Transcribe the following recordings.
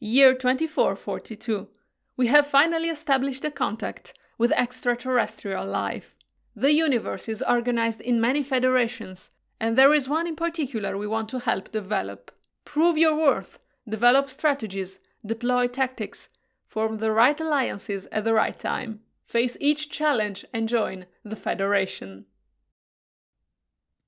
Year 2442. We have finally established a contact with extraterrestrial life. The universe is organized in many federations, and there is one in particular we want to help develop. Prove your worth, develop strategies, deploy tactics, form the right alliances at the right time. Face each challenge and join the Federation.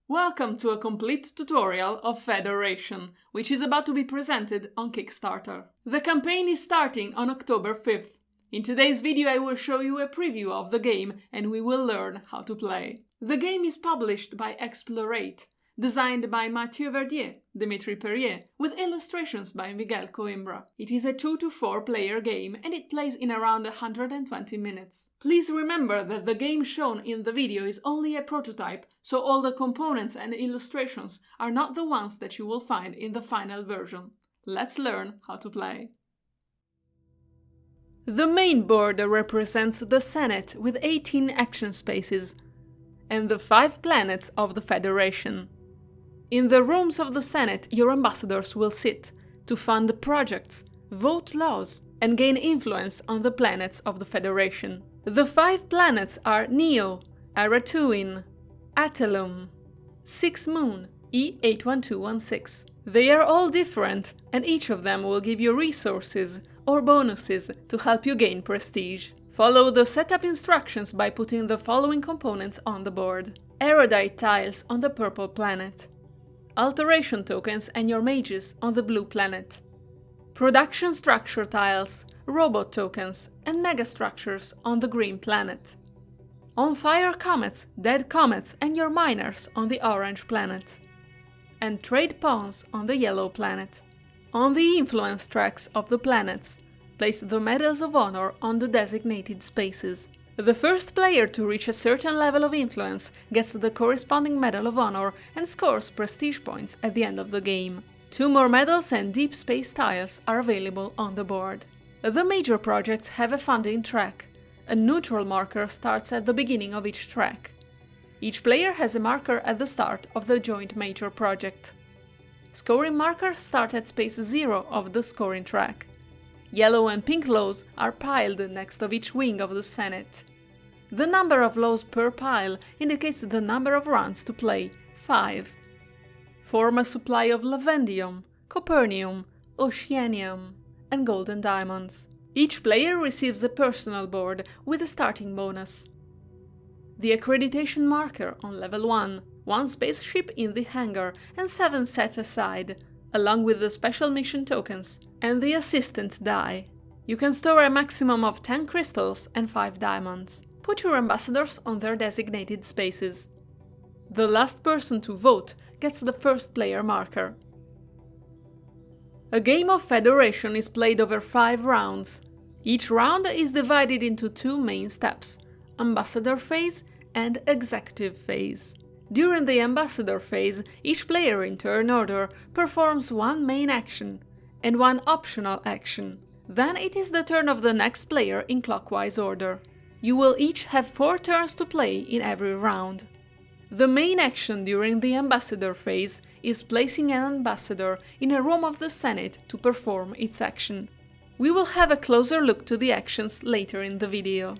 Welcome to a complete tutorial of Federation, which is about to be presented on Kickstarter. The campaign is starting on October 5th. In today's video I will show you a preview of the game and we will learn how to play. The game is published by Explorate, designed by Mathieu Verdier, Dimitri Perrier, with illustrations by Miguel Coimbra. It is a 2 to 4 player game and it plays in around 120 minutes. Please remember that the game shown in the video is only a prototype, so all the components and illustrations are not the ones that you will find in the final version. Let's learn how to play. The main board represents the Senate with 18 action spaces and the 5 planets of the Federation. In the rooms of the Senate, your ambassadors will sit to fund projects, vote laws, and gain influence on the planets of the Federation. The 5 planets are Neo, Aratuin, Atelum, 6 Moon, E81216. They are all different, and each of them will give you resources or bonuses to help you gain prestige. Follow the setup instructions by putting the following components on the board. Erudite tiles on the purple planet. Alteration tokens and your mages on the blue planet. Production structure tiles, robot tokens, and megastructures on the green planet. On fire comets, dead comets, and your miners on the orange planet. And trade pawns on the yellow planet. On the influence tracks of the planets, place the medals of honor on the designated spaces. The first player to reach a certain level of influence gets the corresponding Medal of Honor and scores prestige points at the end of the game. 2 more medals and deep space tiles are available on the board. The major projects have a funding track. A neutral marker starts at the beginning of each track. Each player has a marker at the start of the joint major project. Scoring markers start at space 0 of the scoring track. Yellow and pink laws are piled next of each wing of the Senate. The number of laws per pile indicates the number of rounds to play, 5. Form a supply of lavendium, copernium, oceanium, and golden diamonds. Each player receives a personal board with a starting bonus. The accreditation marker on level 1 spaceship in the hangar and 7 set aside, along with the special mission tokens and the assistant die. You can store a maximum of 10 crystals and 5 diamonds. Put your ambassadors on their designated spaces. The last person to vote gets the first player marker. A game of Federation is played over 5 rounds. Each round is divided into 2 main steps: Ambassador phase and Executive phase. During the Ambassador phase, each player in turn order performs 1 main action and 1 optional action. Then it is the turn of the next player in clockwise order. You will each have 4 turns to play in every round. The main action during the Ambassador phase is placing an ambassador in a room of the Senate to perform its action. We will have a closer look to the actions later in the video.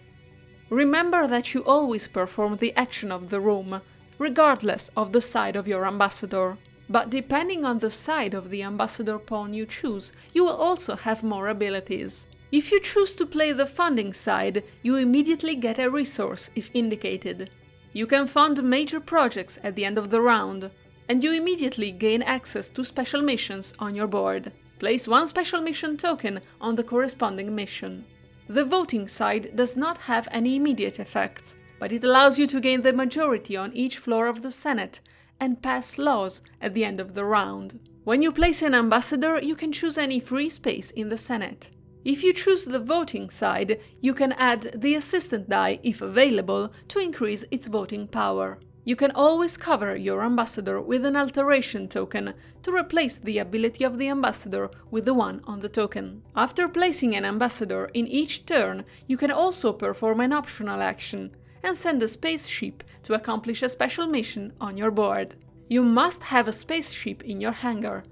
Remember that you always perform the action of the room, regardless of the side of your ambassador. But depending on the side of the ambassador pawn you choose, you will also have more abilities. If you choose to play the funding side, you immediately get a resource if indicated. You can fund major projects at the end of the round, and you immediately gain access to special missions on your board. Place 1 special mission token on the corresponding mission. The voting side does not have any immediate effects, but it allows you to gain the majority on each floor of the Senate and pass laws at the end of the round. When you place an ambassador, you can choose any free space in the Senate. If you choose the voting side, you can add the assistant die, if available, to increase its voting power. You can always cover your ambassador with an alteration token to replace the ability of the ambassador with the one on the token. After placing an ambassador in each turn, you can also perform an optional action and send a spaceship to accomplish a special mission on your board. You must have a spaceship in your hangar.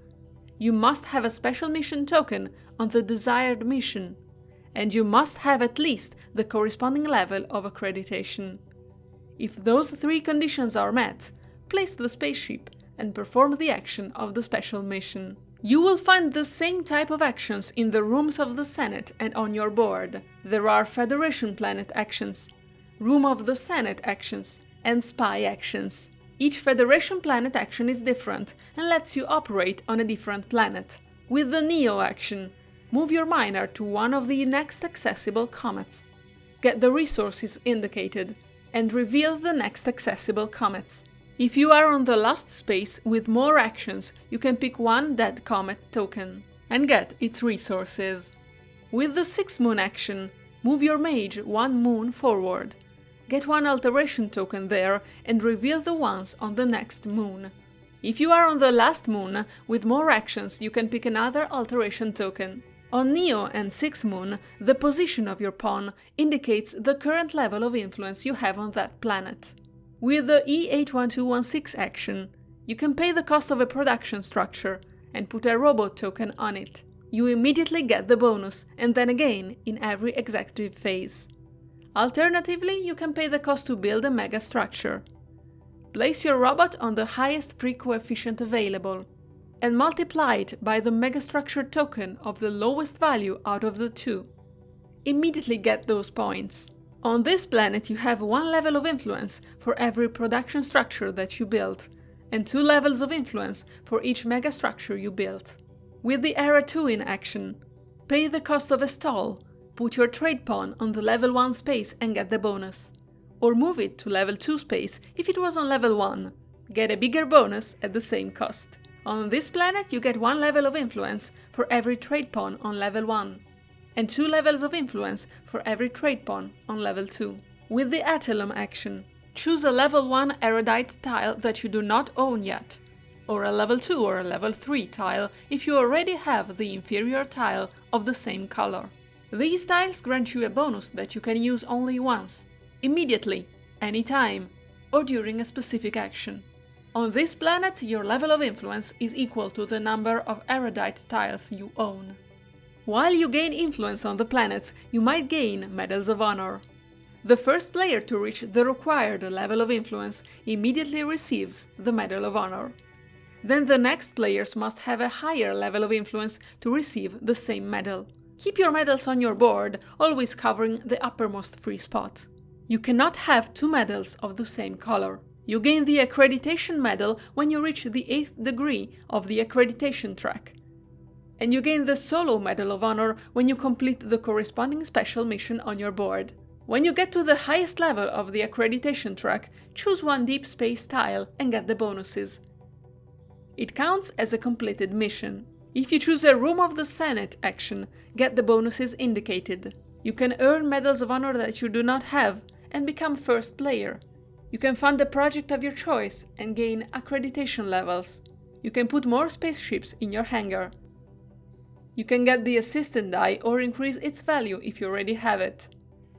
You must have a special mission token on the desired mission, and you must have at least the corresponding level of accreditation. If those three conditions are met, place the spaceship and perform the action of the special mission. You will find the same type of actions in the rooms of the Senate and on your board. There are Federation Planet actions, Room of the Senate actions, and Spy actions. Each Federation Planet action is different and lets you operate on a different planet. With the Neo action, move your miner to one of the next accessible comets. Get the resources indicated, and reveal the next accessible comets. If you are on the last space with more actions, you can pick one dead comet token and get its resources. With the 6 Moon action, move your mage 1 moon forward. Get 1 alteration token there and reveal the ones on the next moon. If you are on the last moon with more actions, you can pick another alteration token. On Neo and 6 Moon, the position of your pawn indicates the current level of influence you have on that planet. With the E81216 action, you can pay the cost of a production structure and put a robot token on it. You immediately get the bonus, and then again in every executive phase. Alternatively, you can pay the cost to build a mega structure. Place your robot on the highest free coefficient available, and multiply it by the megastructure token of the lowest value out of the two. Immediately get those points. On this planet you have 1 level of influence for every production structure that you build, and 2 levels of influence for each megastructure you build. With the Era 2 in action, pay the cost of a stall, put your trade pawn on the level 1 space and get the bonus, or move it to level 2 space if it was on level 1, get a bigger bonus at the same cost. On this planet you get 1 level of influence for every trade pawn on level 1, and 2 levels of influence for every trade pawn on level 2. With the Atellum action, choose a level 1 erudite tile that you do not own yet, or a level 2 or a level 3 tile if you already have the inferior tile of the same color. These tiles grant you a bonus that you can use only once, immediately, anytime, or during a specific action. On this planet, your level of influence is equal to the number of erudite tiles you own. While you gain influence on the planets, you might gain Medals of Honor. The first player to reach the required level of influence immediately receives the Medal of Honor. Then the next players must have a higher level of influence to receive the same medal. Keep your medals on your board, always covering the uppermost free spot. You cannot have 2 medals of the same color. You gain the Accreditation Medal when you reach the 8th degree of the accreditation track. And you gain the Solo Medal of Honor when you complete the corresponding special mission on your board. When you get to the highest level of the accreditation track, choose 1 deep space tile and get the bonuses. It counts as a completed mission. If you choose a Room of the Senate action, get the bonuses indicated. You can earn Medals of Honor that you do not have and become first player. You can fund a project of your choice and gain accreditation levels. You can put more spaceships in your hangar. You can get the assistant die or increase its value if you already have it.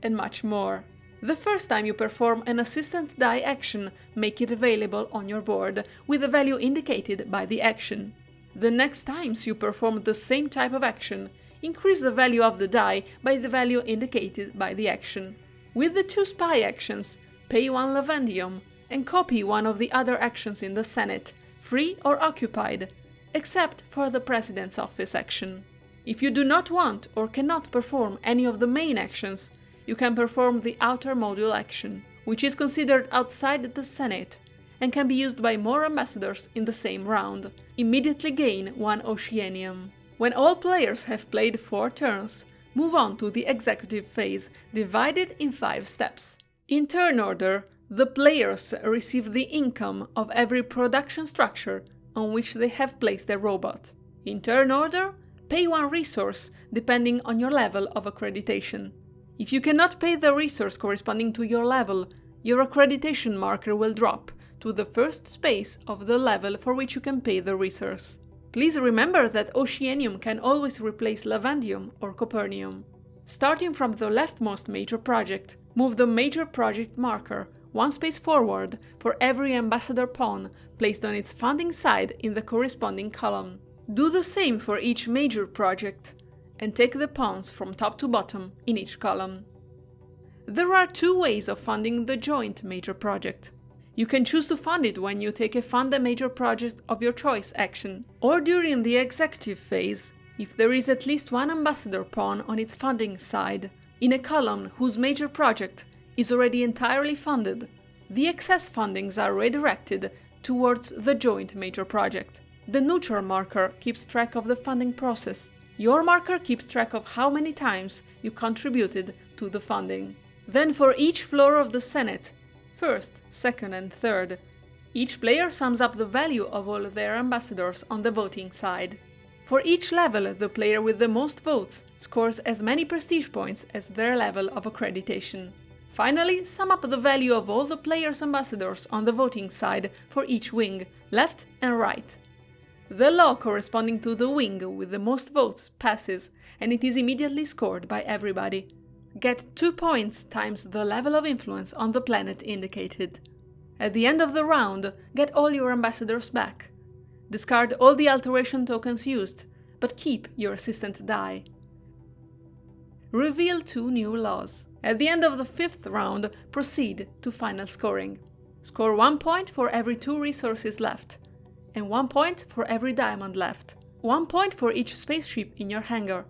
And much more. The first time you perform an assistant die action, make it available on your board with the value indicated by the action. The next times you perform the same type of action, increase the value of the die by the value indicated by the action. With the 2 spy actions, pay 1 Lavendium and copy one of the other actions in the Senate, free or occupied, except for the President's Office action. If you do not want or cannot perform any of the main actions, you can perform the Outer Module action, which is considered outside the Senate and can be used by more ambassadors in the same round. Immediately gain 1 Oceanium. When all players have played 4 turns, move on to the executive phase, divided in 5 steps. In turn order, the players receive the income of every production structure on which they have placed a robot. In turn order, pay 1 resource depending on your level of accreditation. If you cannot pay the resource corresponding to your level, your accreditation marker will drop to the first space of the level for which you can pay the resource. Please remember that Oceanium can always replace Lavandium or Copernium. Starting from the leftmost major project, move the major project marker 1 space forward for every ambassador pawn placed on its funding side in the corresponding column. Do the same for each major project, and take the pawns from top to bottom in each column. There are two ways of funding the joint major project. You can choose to fund it when you take a Fund a Major Project of your choice action, or during the executive phase, if there is at least one ambassador pawn on its funding side, in a column whose major project is already entirely funded. The excess fundings are redirected towards the joint major project. The neutral marker keeps track of the funding process. Your marker keeps track of how many times you contributed to the funding. Then for each floor of the Senate, first, second and third, each player sums up the value of all their ambassadors on the voting side. For each level, the player with the most votes scores as many prestige points as their level of accreditation. Finally, sum up the value of all the players' ambassadors on the voting side for each wing, left and right. The law corresponding to the wing with the most votes passes, and it is immediately scored by everybody. Get 2 points times the level of influence on the planet indicated. At the end of the round, get all your ambassadors back. Discard all the alteration tokens used, but keep your assistant die. Reveal 2 new laws. At the end of the 5th round, proceed to final scoring. Score 1 point for every 2 resources left, and 1 point for every diamond left. 1 point for each spaceship in your hangar,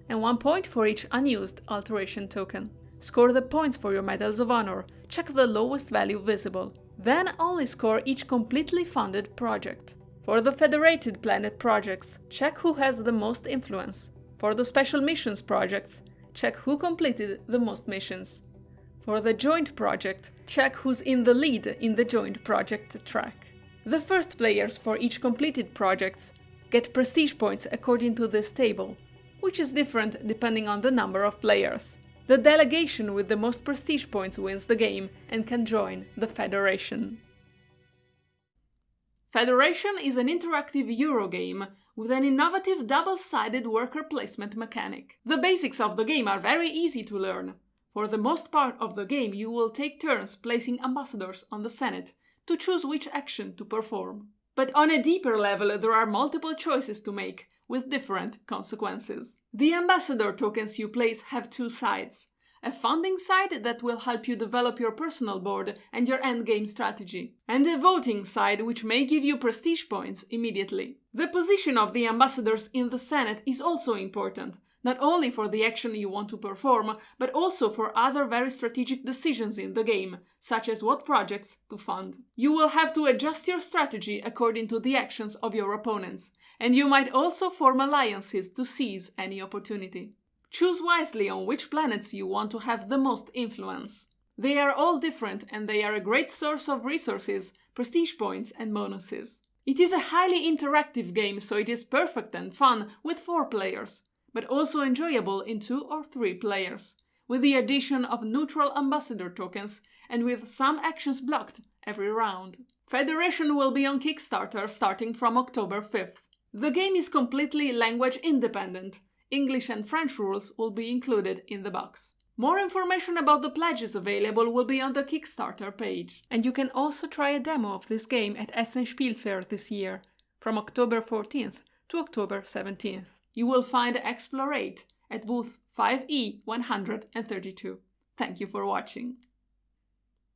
and 1 point for each unused alteration token. Score the points for your medals of honor, check the lowest value visible. Then only score each completely funded project. For the federated planet projects, check who has the most influence. For the special missions projects, check who completed the most missions. For the joint project, check who's in the lead in the joint project track. The first players for each completed projects get prestige points according to this table, which is different depending on the number of players. The delegation with the most prestige points wins the game and can join the Federation. Federation is an interactive Eurogame with an innovative double-sided worker placement mechanic. The basics of the game are very easy to learn. For the most part of the game, you will take turns placing ambassadors on the Senate to choose which action to perform. But on a deeper level, there are multiple choices to make, with different consequences. The ambassador tokens you place have 2 sides. A funding side that will help you develop your personal board and your endgame strategy, and a voting side which may give you prestige points immediately. The position of the ambassadors in the Senate is also important, not only for the action you want to perform, but also for other very strategic decisions in the game, such as what projects to fund. You will have to adjust your strategy according to the actions of your opponents, and you might also form alliances to seize any opportunity. Choose wisely on which planets you want to have the most influence. They are all different and they are a great source of resources, prestige points and bonuses. It is a highly interactive game, so it is perfect and fun with 4 players, but also enjoyable in 2 or 3 players, with the addition of neutral ambassador tokens and with some actions blocked every round. Federation will be on Kickstarter starting from October 5th. The game is completely language independent. English and French rules will be included in the box. More information about the pledges available will be on the Kickstarter page. And you can also try a demo of this game at Essen Spielfair this year, from October 14th to October 17th. You will find Explorate at booth 5E132. Thank you for watching.